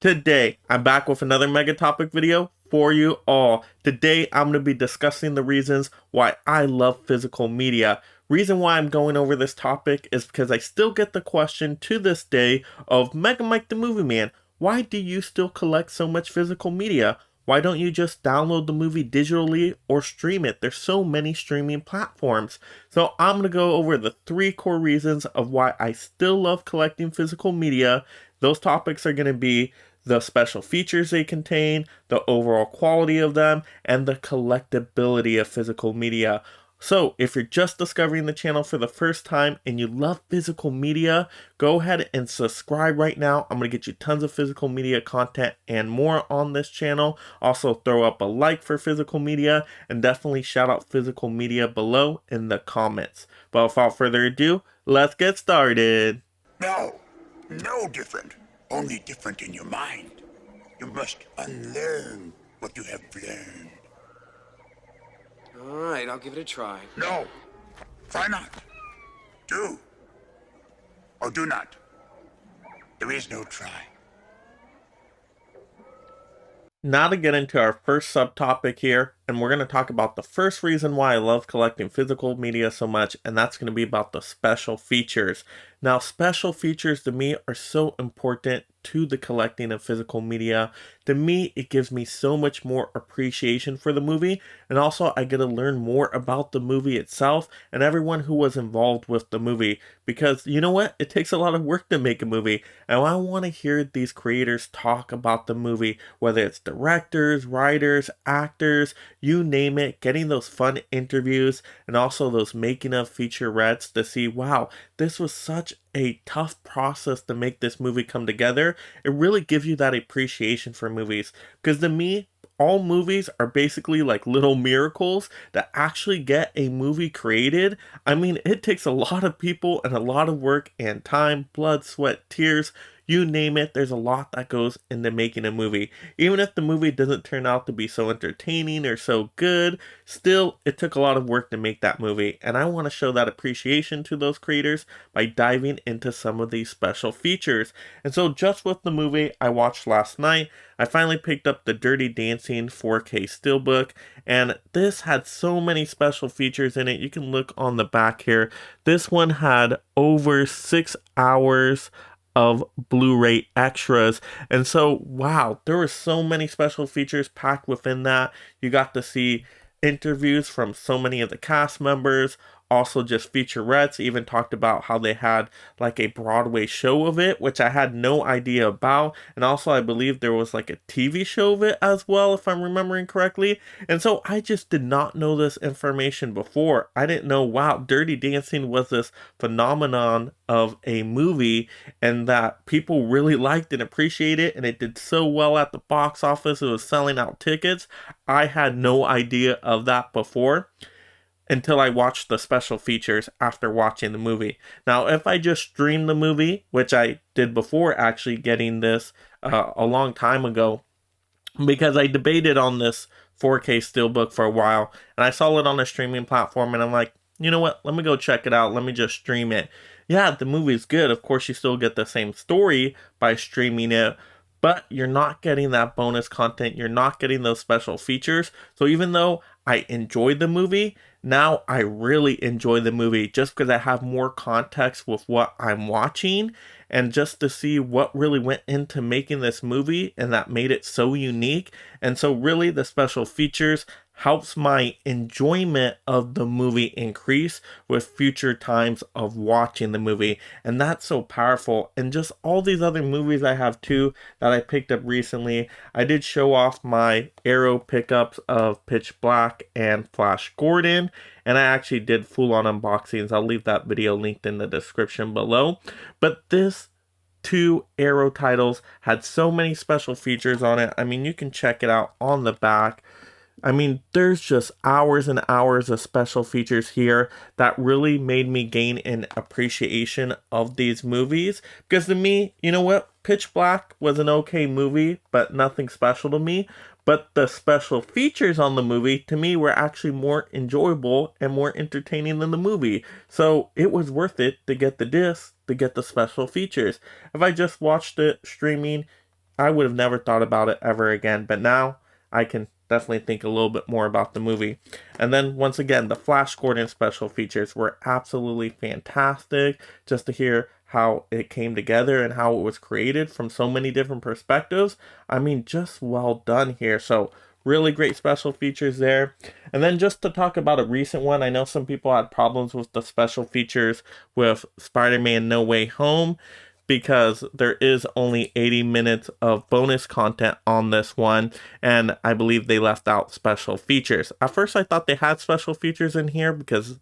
Today, I'm back with another mega topic video for you all. Today, I'm going to be discussing the reasons why I love physical media. Reason why I'm going over this topic is because I still get the question to this day of Mega Mike the Movie Man, why do you still collect so much physical media? Why don't you just download the movie digitally or stream it? There's so many streaming platforms. So I'm going to go over the 3 core reasons of why I still love collecting physical media. Those topics are going to be the special features they contain, the overall quality of them, and the collectability of physical media. So, if you're just discovering the channel for the first time and you love physical media, go ahead and subscribe right now. I'm going to get you tons of physical media content and more on this channel. Also, throw up a like for physical media and definitely shout out physical media below in the comments. But without further ado, let's get started. No different. Only different in your mind. You must unlearn what you have learned. All right, I'll give it a try. No. Try not. Do. Or do not. There is no try. Now to get into our first subtopic here, and we're going to talk about the first reason why I love collecting physical media so much, and that's going to be about the special features. Now, special features to me are so important to the collecting of physical media. To me, it gives me so much more appreciation for the movie, and also I get to learn more about the movie itself and everyone who was involved with the movie, because you know what? It takes a lot of work to make a movie, and I want to hear these creators talk about the movie, whether it's directors, writers, actors, you name it, getting those fun interviews and also those making of featurettes to see, wow, this was such a tough process to make this movie come together. It really gives you that appreciation for movies, because to me, all movies are basically like little miracles that actually get a movie created. I mean, it takes a lot of people and a lot of work and time, blood, sweat, tears, you name it. There's a lot that goes into making a movie. Even if the movie doesn't turn out to be so entertaining or so good, still, it took a lot of work to make that movie. And I want to show that appreciation to those creators by diving into some of these special features. And so just with the movie I watched last night, I finally picked up the Dirty Dancing 4K Steelbook, and this had so many special features in it. You can look on the back here. This one had over 6 hours of Blu-ray extras, and so wow, there were so many special features packed within that. You got to see interviews from so many of the cast members, also just featurettes, even talked about how they had like a Broadway show of it, which I had no idea about, and also I believe there was like a TV show of it as well, if I'm remembering correctly. And so I just did not know this information before. I didn't know, wow, Dirty Dancing was this phenomenon of a movie and that people really liked and appreciated it, and it did so well at the box office. It was selling out tickets. I had no idea of that before until I watched the special features after watching the movie. Now, if I just streamed the movie, which I did before actually getting this a long time ago, because I debated on this 4K Steelbook for a while, and I saw it on a streaming platform, and I'm like, you know what, let me go check it out, let me just stream it. Yeah, the movie's good. Of course, you still get the same story by streaming it, but you're not getting that bonus content, you're not getting those special features. So even though I enjoyed the movie, now I really enjoy the movie just because I have more context with what I'm watching, and just to see what really went into making this movie and that made it so unique. And so really the special features helps my enjoyment of the movie increase with future times of watching the movie, and that's so powerful. And just all these other movies I have too that I picked up recently, I did show off my Arrow pickups of Pitch Black and Flash Gordon, and I actually did full-on unboxings. I'll leave that video linked in the description below. But this 2 Arrow titles had so many special features on it. I mean, you can check it out on the back. I mean, there's just hours and hours of special features here that really made me gain an appreciation of these movies. Because to me, you know what? Pitch Black was an okay movie, but nothing special to me. But the special features on the movie, to me, were actually more enjoyable and more entertaining than the movie. So it was worth it to get the disc, to get the special features. If I just watched it streaming, I would have never thought about it ever again, but now I can definitely think a little bit more about the movie. And then once again, the Flash Gordon special features were absolutely fantastic, just to hear how it came together and how it was created from so many different perspectives. I mean, just well done here. So really great special features there. And then just to talk about a recent one, I know some people had problems with the special features with Spider-Man No Way Home, because there is only 80 minutes of bonus content on this one, and I believe they left out special features. At first, I thought they had special features in here because,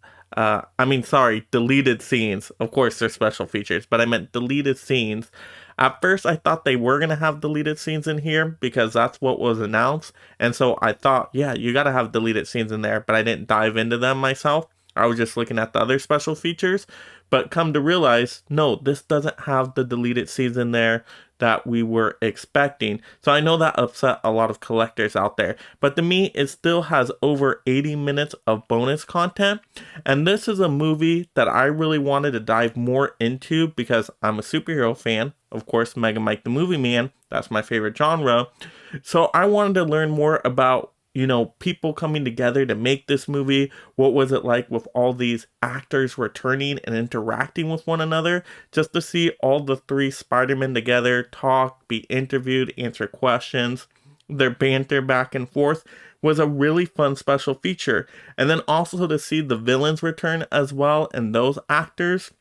sorry, deleted scenes. Of course, they're special features, but I meant deleted scenes. At first, I thought they were going to have deleted scenes in here because that's what was announced, and so I thought, yeah, you got to have deleted scenes in there, but I didn't dive into them myself. I was just looking at the other special features, but come to realize, no, this doesn't have the deleted scenes in there that we were expecting. So I know that upset a lot of collectors out there, but to me, it still has over 80 minutes of bonus content. And this is a movie that I really wanted to dive more into because I'm a superhero fan. Of course, Mega Mike the Movie Man, that's my favorite genre. So I wanted to learn more about people coming together to make this movie. What was it like with all these actors returning and interacting with one another? Just to see all the three Spider-Men together talk, be interviewed, answer questions, their banter back and forth was a really fun special feature. And then also to see the villains return as well, and those actors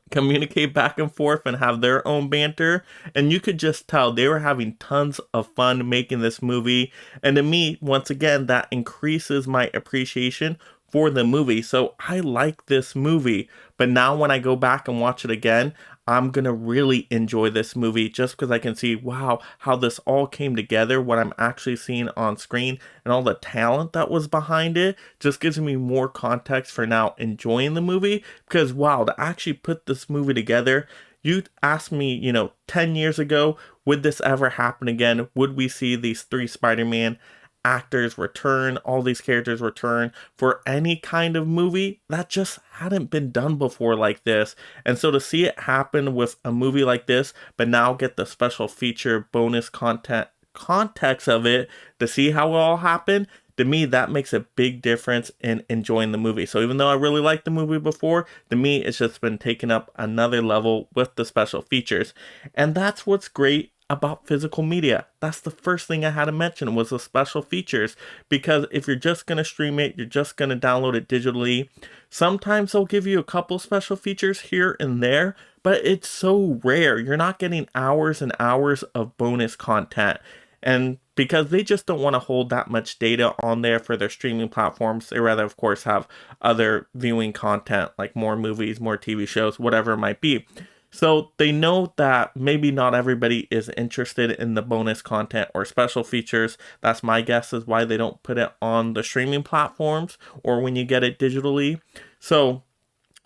communicate back and forth and have their own banter, and you could just tell they were having tons of fun making this movie. And to me, once again, that increases my appreciation for the movie. So I like this movie, but now when I go back and watch it again, I'm gonna really enjoy this movie just because I can see, wow, how this all came together, what I'm actually seeing on screen, and all the talent that was behind it just gives me more context for now enjoying the movie. Because, wow, to actually put this movie together, you asked me, 10 years ago, would this ever happen again? Would we see these three Spider-Man actors return, all these characters return for any kind of movie? That just hadn't been done before like this. And so to see it happen with a movie like this, but now get the special feature bonus content context of it to see how it all happened, to me, that makes a big difference in enjoying the movie. So even though I really liked the movie before, to me, it's just been taken up another level with the special features. And that's what's great about physical media. That's the first thing I had to mention was the special features. Because if you're just going to stream it, you're just going to download it digitally, sometimes they'll give you a couple special features here and there, but it's so rare. You're not getting hours and hours of bonus content. And because they just don't want to hold that much data on there for their streaming platforms, they rather, of course, have other viewing content like more movies, more TV shows, whatever it might be. So they know that maybe not everybody is interested in the bonus content or special features. That's my guess is why they don't put it on the streaming platforms or when you get it digitally. So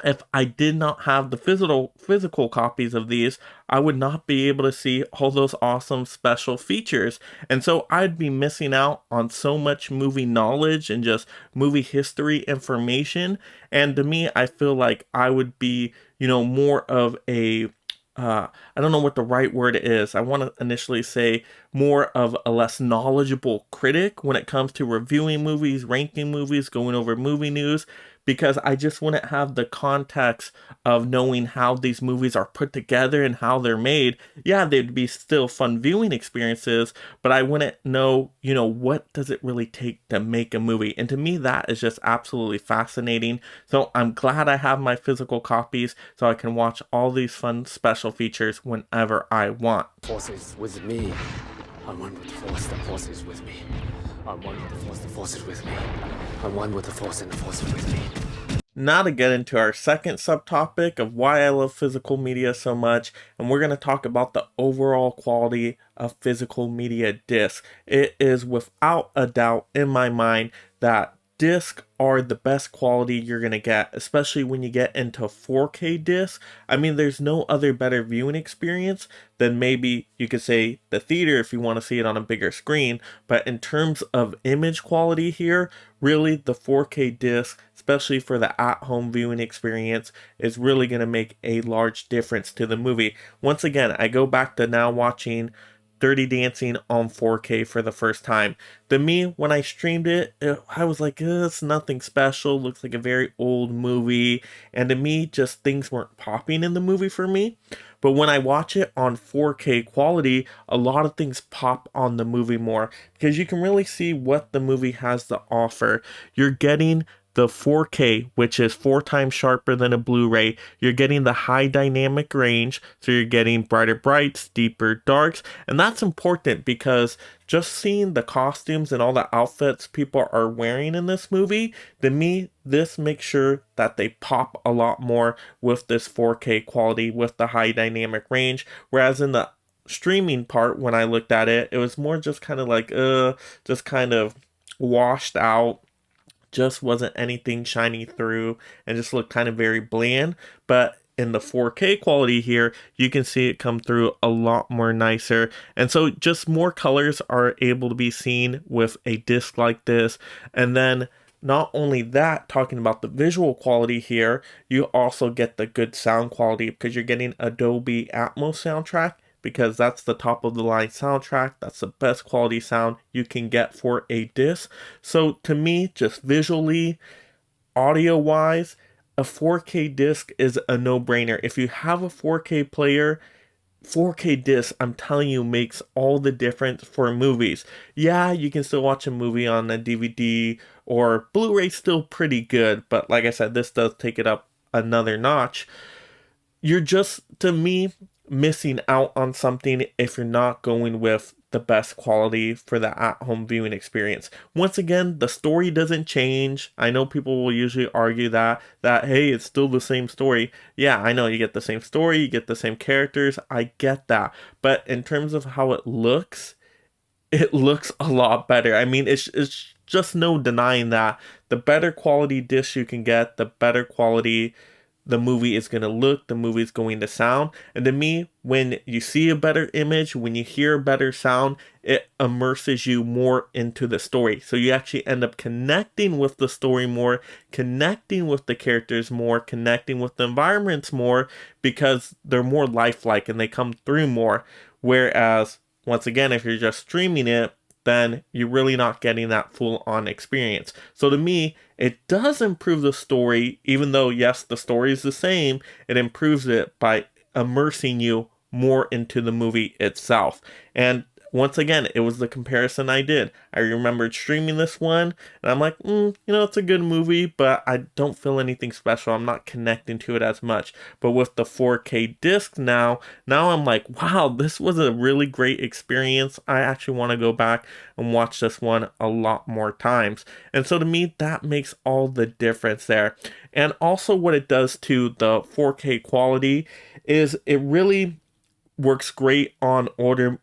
if I did not have the physical copies of these, I would not be able to see all those awesome special features. And so I'd be missing out on so much movie knowledge and just movie history information. And to me, I feel like I would be, more of a I don't know what the right word is. I want to initially say more of a less knowledgeable critic when it comes to reviewing movies, ranking movies, going over movie news, because I just wouldn't have the context of knowing how these movies are put together and how they're made. Yeah, they'd be still fun viewing experiences, but I wouldn't know, what does it really take to make a movie? And to me, that is just absolutely fascinating. So I'm glad I have my physical copies so I can watch all these fun special features whenever I want. Force is with me. I'm one with the Force, the Force is with me. I'm one with the Force, the Force is with me. I'm one with the Force, and the Force is with me. Now to get into our second subtopic of why I love physical media so much, and we're going to talk about the overall quality of physical media discs. It is without a doubt in my mind that discs are the best quality you're going to get, especially when you get into 4K discs. I mean, there's no other better viewing experience than maybe you could say the theater if you want to see it on a bigger screen, but in terms of image quality here, really the 4K disc, especially for the at-home viewing experience, is really going to make a large difference to the movie. Once again, I go back to now watching Dirty Dancing on 4K for the first time. To me, when I streamed it, I was like, it's nothing special. Looks like a very old movie. And to me, just things weren't popping in the movie for me. But when I watch it on 4K quality, a lot of things pop on the movie more because you can really see what the movie has to offer. You're getting the 4K, which is 4 times sharper than a Blu-ray. You're getting the high dynamic range, so you're getting brighter brights, deeper darks, and that's important because just seeing the costumes and all the outfits people are wearing in this movie, to me, this makes sure that they pop a lot more with this 4K quality with the high dynamic range, whereas in the streaming part, when I looked at it, it was more just kind of like, just kind of washed out, just wasn't anything shiny through and just looked kind of very bland. But in the 4K quality here, you can see it come through a lot more nicer. And so just more colors are able to be seen with a disc like this. And then not only that, talking about the visual quality here, you also get the good sound quality because you're getting Dolby Atmos soundtrack, because that's the top of the line soundtrack. That's the best quality sound you can get for a disc. So to me, just visually, audio wise, a 4K disc is a no-brainer. If you have a 4K player, 4K disc, I'm telling you, makes all the difference for movies. Yeah, you can still watch a movie on a DVD, or Blu-ray still pretty good, but like I said, this does take it up another notch. You're just, to me, missing out on something if you're not going with the best quality for the at-home viewing experience. Once again, the story doesn't change. I know people will usually argue that hey, it's still the same story. Yeah, I know you get the same story, you get the same characters. I get that. But in terms of how it looks a lot better. I mean, it's just no denying that the better quality disc you can get, the better quality the movie is going to look, the movie is going to sound. And to me, when you see a better image, when you hear a better sound, it immerses you more into the story. So you actually end up connecting with the story more, connecting with the characters more, connecting with the environments more, because they're more lifelike and they come through more. Whereas, once again, if you're just streaming it, then you're really not getting that full-on experience. So to me, it does improve the story, even though, yes, the story is the same, it improves it by immersing you more into the movie itself. And once again, it was the comparison I did. I remembered streaming this one, and I'm like, it's a good movie, but I don't feel anything special. I'm not connecting to it as much. But with the 4K disc now I'm like, wow, this was a really great experience. I actually want to go back and watch this one a lot more times. And so to me, that makes all the difference there. And also what it does to the 4K quality is it really works great on older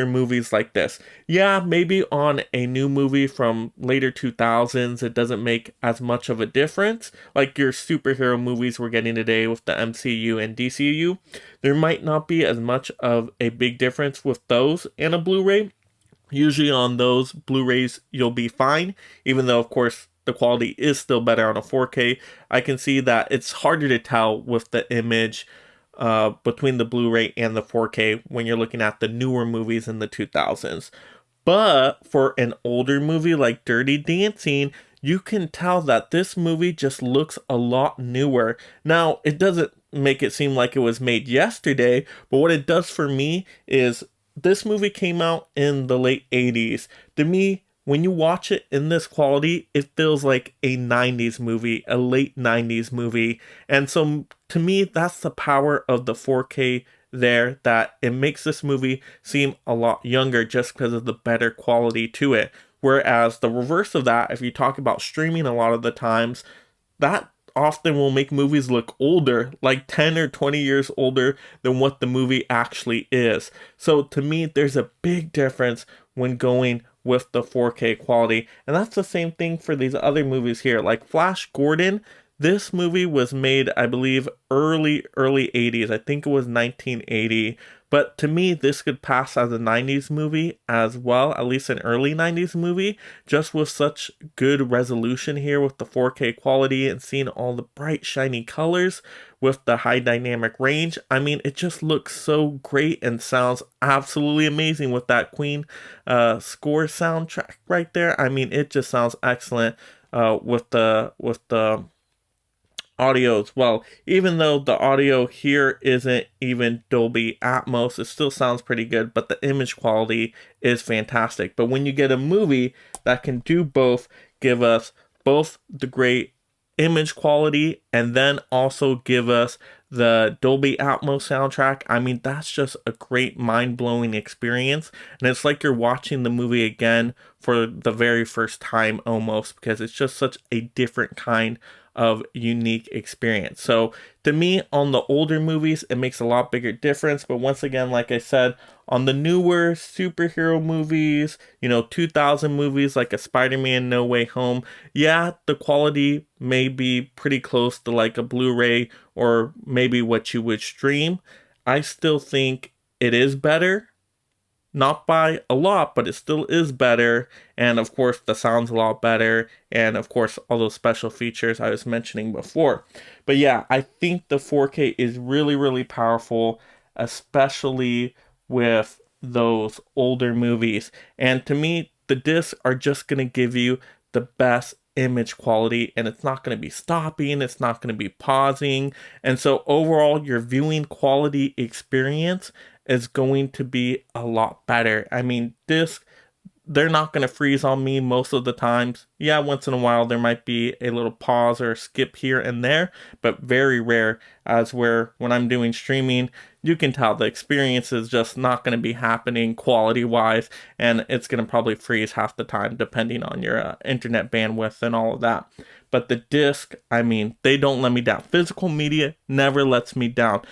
movies like this. Yeah, maybe on a new movie from later 2000s, it doesn't make as much of a difference. Like your superhero movies we're getting today with the MCU and DCU, there might not be as much of a big difference with those in a Blu-ray. Usually on those Blu-rays, you'll be fine, even though, of course, the quality is still better on a 4K. I can see that it's harder to tell with the image between the Blu-ray and the 4K when you're looking at the newer movies in the 2000s. But for an older movie like Dirty Dancing, you can tell that this movie just looks a lot newer. Now, it doesn't make it seem like it was made yesterday, but what it does for me is this movie came out in the late 80s. To me, when you watch it in this quality, it feels like a 90s movie, a late 90s movie. And so to me, that's the power of the 4K there, that it makes this movie seem a lot younger just because of the better quality to it. Whereas the reverse of that, if you talk about streaming a lot of the times, that often will make movies look older, like 10 or 20 years older than what the movie actually is. So to me, there's a big difference when going with the 4K quality. And that's the same thing for these other movies here. Like Flash Gordon, This movie was made, I believe, early 80s. I think it was 1980. But to me, this could pass as a 90s movie as well, at least an early 90s movie, just with such good resolution here with the 4K quality and seeing all the bright, shiny colors with the high dynamic range. I mean, it just looks so great and sounds absolutely amazing with that Queen score soundtrack right there. I mean, it just sounds excellent with the audio as well. Even though the audio here isn't even Dolby Atmos, it still sounds pretty good, but the image quality is fantastic. But when you get a movie that can do both, give us both the great image quality and then also give us the Dolby Atmos soundtrack, I mean, that's just a great mind-blowing experience. And it's like you're watching the movie again for the very first time almost, because it's just such a different kind of unique experience. So to me, on the older movies, it makes a lot bigger difference. But once again, like I said, on the newer superhero movies, 2000 movies like a Spider-Man No Way Home, yeah, the quality may be pretty close to like a Blu-ray or maybe what you would stream. I still think it is better. Not by a lot, but it still is better. And of course, the sound's a lot better. And of course, all those special features I was mentioning before. But yeah, I think the 4K is really, really powerful, especially with those older movies. And to me, the discs are just going to give you the best image quality, and it's not going to be stopping, it's not going to be pausing. And so overall, your viewing quality experience is going to be a lot better. I mean, discs, they're not going to freeze on me most of the times. Yeah, once in a while there might be a little pause or skip here and there, but very rare, as where when I'm doing streaming, you can tell the experience is just not going to be happening quality wise, and it's going to probably freeze half the time depending on your internet bandwidth and all of that. But the disc, I mean, they don't let me down. Physical media never lets me down.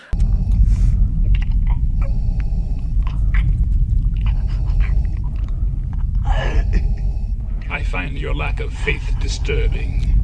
I find your lack of faith disturbing.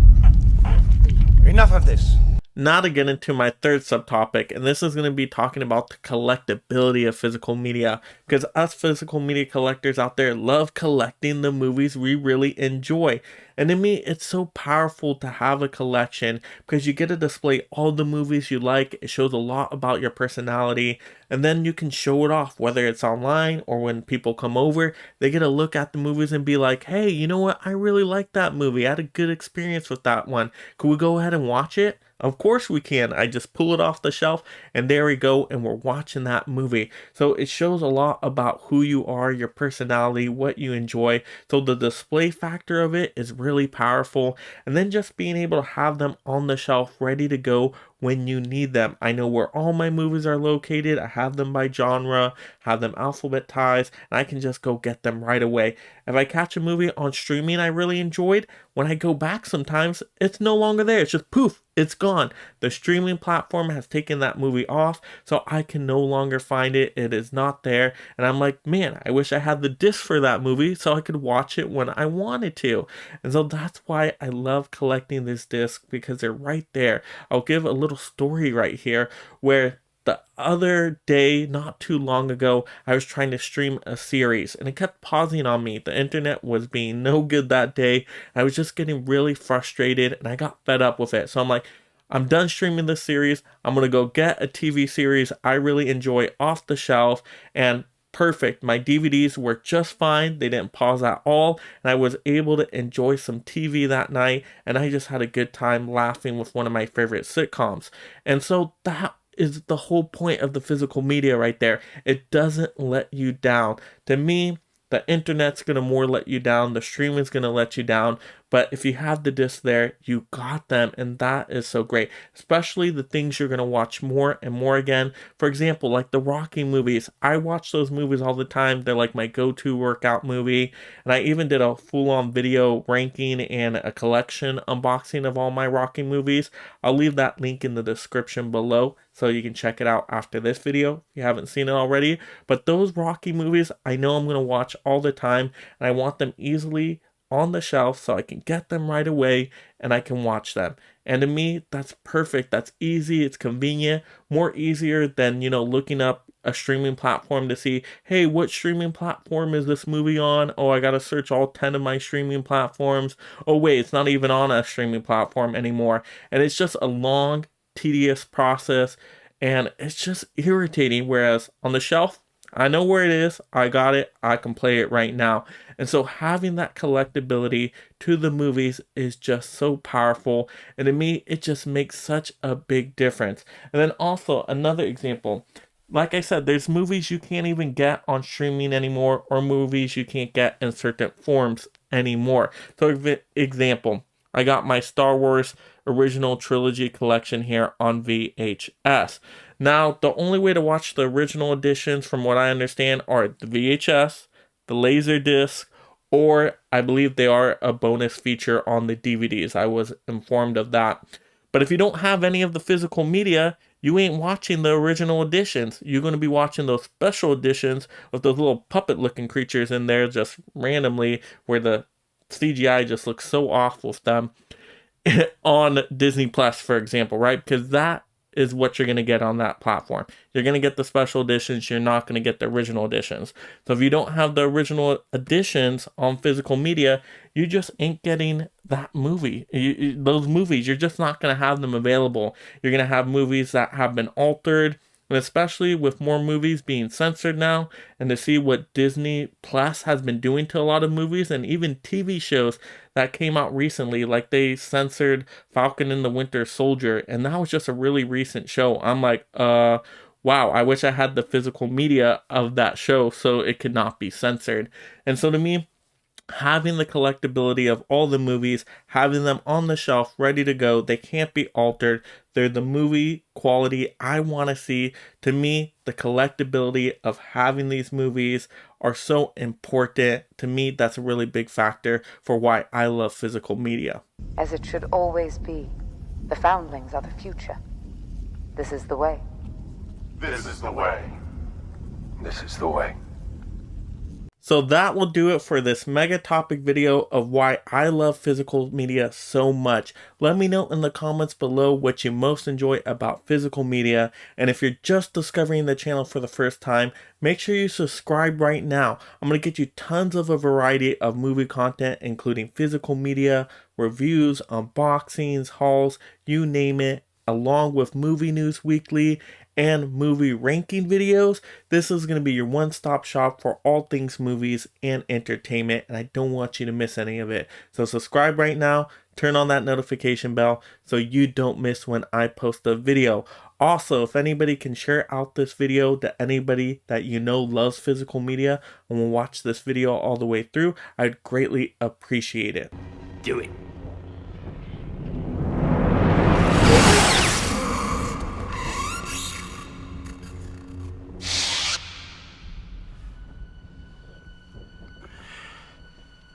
Enough of this. Now to get into my third subtopic, and this is going to be talking about the collectibility of physical media, because us physical media collectors out there love collecting the movies we really enjoy. And to me, it's so powerful to have a collection because you get to display all the movies you like. It shows a lot about your personality, and then you can show it off, whether it's online or when people come over, they get a look at the movies and be like, hey, you know what? I really like that movie. I had a good experience with that one. Could we go ahead and watch it? Of course we can. I just pull it off the shelf and there we go, and we're watching that movie. So it shows a lot about who you are, your personality, what you enjoy. So the display factor of it is really powerful. And then just being able to have them on the shelf ready to go when you need them. I know where all my movies are located. I have them by genre, have them alphabetized, and I can just go get them right away. If I catch a movie on streaming I really enjoyed, when I go back sometimes, it's no longer there. It's just poof, it's gone. The streaming platform has taken that movie off, so I can no longer find it. It is not there. And I'm like, man, I wish I had the disc for that movie so I could watch it when I wanted to. And so that's why I love collecting this disc, because they're right there. I'll give a little story right here where the other day, not too long ago, I was trying to stream a series and it kept pausing on me. The internet was being no good that day. I was just getting really frustrated and I got fed up with it. So I'm like, I'm done streaming this series. I'm going to go get a TV series I really enjoy off the shelf, and perfect. My DVDs were just fine. They didn't pause at all, and I was able to enjoy some TV that night, and I just had a good time laughing with one of my favorite sitcoms. And so that is the whole point of the physical media right there. It doesn't let you down. To me, the internet's going to more let you down. The streaming's going to let you down. But if you have the disc there, you got them, and that is so great. Especially the things you're going to watch more and more again. For example, like the Rocky movies. I watch those movies all the time. They're like my go-to workout movie. And I even did a full-on video ranking and a collection unboxing of all my Rocky movies. I'll leave that link in the description below so you can check it out after this video if you haven't seen it already. But those Rocky movies, I know I'm going to watch all the time, and I want them easily on the shelf so I can get them right away and I can watch them. And to me, that's perfect. That's easy. It's convenient. More easier than, looking up a streaming platform to see, hey, what streaming platform is this movie on? Oh, I got to search all 10 of my streaming platforms. Oh, wait, it's not even on a streaming platform anymore. And it's just a long, tedious process. And it's just irritating. Whereas on the shelf, I know where it is. I got it. I can play it right now. And so having that collectability to the movies is just so powerful. And to me, it just makes such a big difference. And then also another example. Like I said, there's movies you can't even get on streaming anymore, or movies you can't get in certain forms anymore. So, example, I got my Star Wars original trilogy collection here on VHS. Now, the only way to watch the original editions, from what I understand, are the VHS, the Laserdisc, or I believe they are a bonus feature on the DVDs. I was informed of that. But if you don't have any of the physical media, you ain't watching the original editions. You're going to be watching those special editions with those little puppet-looking creatures in there just randomly, where the CGI just looks so off with them on Disney Plus, for example, right? Because that is what you're going to get on that platform. You're going to get the special editions. You're not going to get the original editions. So if you don't have the original editions on physical media, you just ain't getting that movie. Those movies, you're just not going to have them available. You're going to have movies that have been altered. And especially with more movies being censored now, and to see what Disney Plus has been doing to a lot of movies and even TV shows that came out recently, like they censored Falcon and the Winter Soldier, and that was just a really recent show. I'm like, wow, I wish I had the physical media of that show so it could not be censored. And so to me, having the collectability of all the movies, having them on the shelf ready to go, they can't be altered. They're the movie quality I want to see. To me, the collectability of having these movies are so important. To me, that's a really big factor for why I love physical media. As it should always be, the foundlings are the future. This is the way. This is the way. This is the way. So that will do it for this mega topic video of why I love physical media so much. Let me know in the comments below what you most enjoy about physical media. And if you're just discovering the channel for the first time, make sure you subscribe right now. I'm going to get you tons of a variety of movie content, including physical media, reviews, unboxings, hauls, you name it, along with movie news weekly and movie ranking videos. This is going to be your one-stop shop for all things movies and entertainment, and I don't want you to miss any of it. So subscribe right now, turn on that notification bell so you don't miss when I post a video. Also, if anybody can share out this video to anybody that you know loves physical media and will watch this video all the way through, I'd greatly appreciate it. Do it.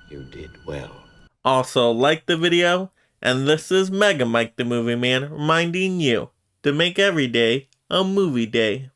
You did well. Also, like the video, and this is Mega Mike the Movie Man reminding you to make every day a movie day.